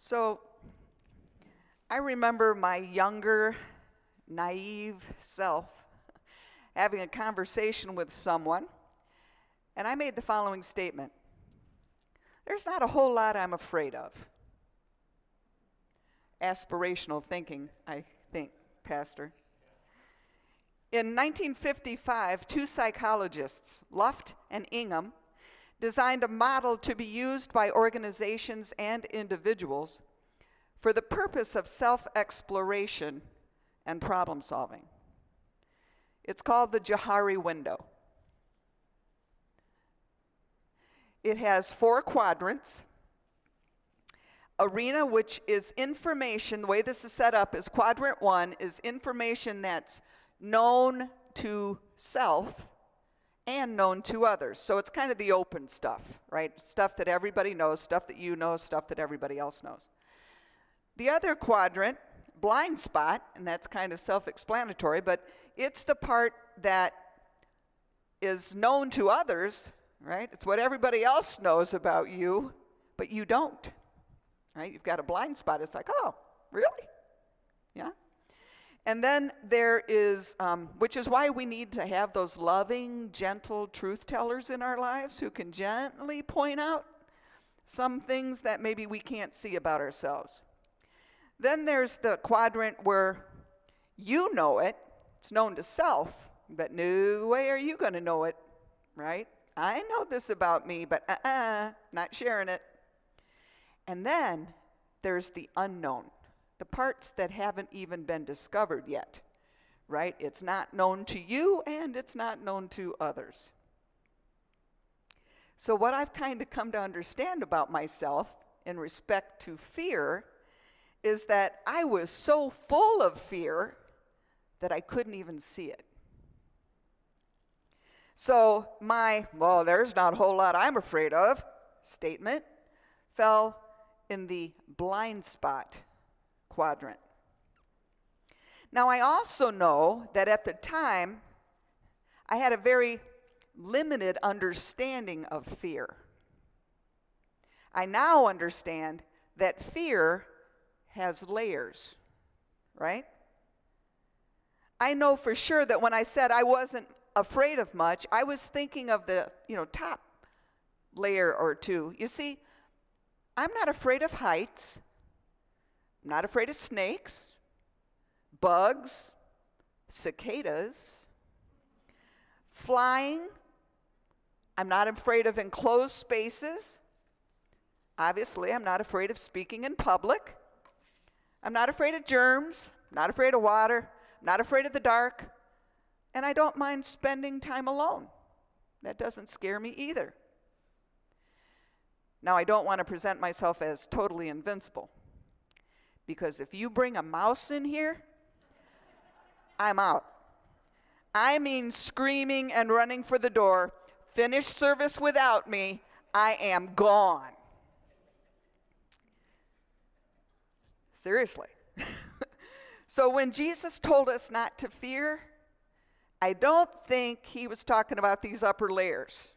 So I remember my younger, naive self having a conversation with someone, and I made the following statement. There's not a whole lot I'm afraid of. Aspirational thinking, I think, Pastor. In 1955, two psychologists, Luft and Ingham, designed a model to be used by organizations and individuals for the purpose of self-exploration and problem solving. It's called the Johari window. It has 4 quadrants. Arena, which is information, the way this is set up is quadrant 1 is information that's known to self and known to others. So it's kind of the open stuff, right? Stuff that everybody knows, stuff that you know, stuff that everybody else knows. The other quadrant, blind spot, and that's kind of self-explanatory, but it's the part that is known to others, right? It's what everybody else knows about you, but you don't, right? You've got a blind spot. It's like, oh, really? Yeah? And then there is, which is why we need to have those loving, gentle truth tellers in our lives who can gently point out some things that maybe we can't see about ourselves. Then there's the quadrant where you know it, it's known to self, but no way are you going to know it, right? I know this about me, but not sharing it. And then there's the unknown, the parts that haven't even been discovered yet, right? It's not known to you and it's not known to others. So what I've kind of come to understand about myself in respect to fear is that I was so full of fear that I couldn't even see it. So my, well, there's not a whole lot I'm afraid of statement fell in the blind spot quadrant. Now I also know that at the time I had a very limited understanding of fear. I now understand that fear has layers, right? I know for sure that when I said I wasn't afraid of much, I was thinking of the, top layer or two. You see, I'm not afraid of heights. I'm not afraid of snakes, bugs, cicadas, flying. I'm not afraid of enclosed spaces. Obviously, I'm not afraid of speaking in public. I'm not afraid of germs, I'm not afraid of water, I'm not afraid of the dark, and I don't mind spending time alone. That doesn't scare me either. Now, I don't want to present myself as totally invincible, because if you bring a mouse in here, I'm out. I mean screaming and running for the door, finish service without me, I am gone. Seriously. So when Jesus told us not to fear, I don't think he was talking about these upper layers,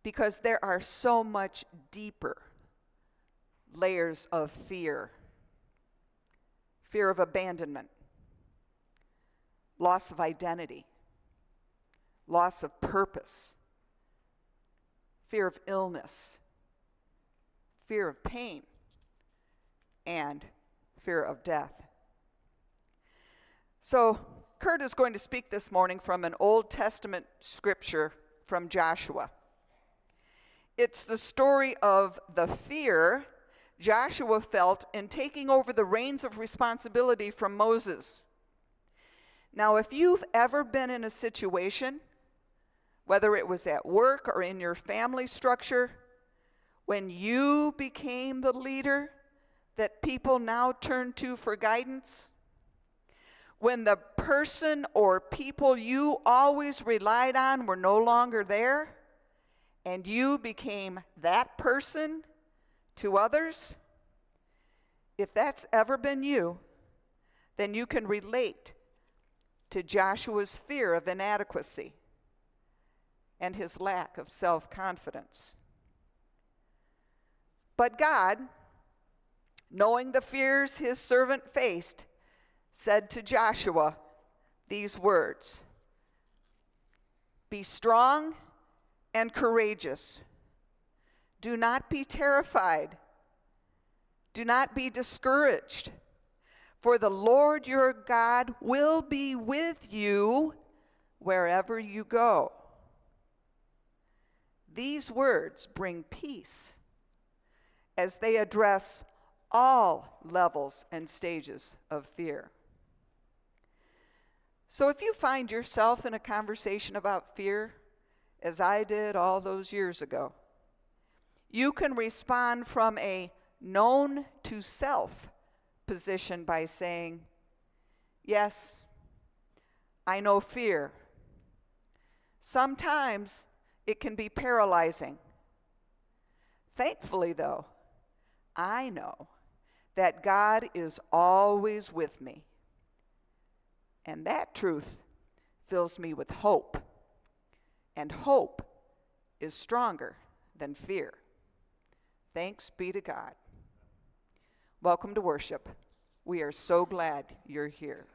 because there are so much deeper layers of fear. Fear of abandonment, loss of identity, loss of purpose, fear of illness, fear of pain, and fear of death. So Kurt is going to speak this morning from an Old Testament scripture from Joshua. It's the story of the fear Joshua felt in taking over the reins of responsibility from Moses. Now, if you've ever been in a situation, whether it was at work or in your family structure, when you became the leader that people now turn to for guidance, when the person or people you always relied on were no longer there, and you became that person to others, if that's ever been you, then you can relate to Joshua's fear of inadequacy and his lack of self-confidence. But God, knowing the fears his servant faced, said to Joshua these words, "Be strong and courageous. Do not be terrified. Do not be discouraged, for the Lord your God will be with you wherever you go." These words bring peace as they address all levels and stages of fear. So if you find yourself in a conversation about fear, as I did all those years ago, you can respond from a known to self position by saying, "Yes, I know fear. Sometimes it can be paralyzing. Thankfully, though, I know that God is always with me. And that truth fills me with hope. And hope is stronger than fear. Thanks be to God." Welcome to worship. We are so glad you're here.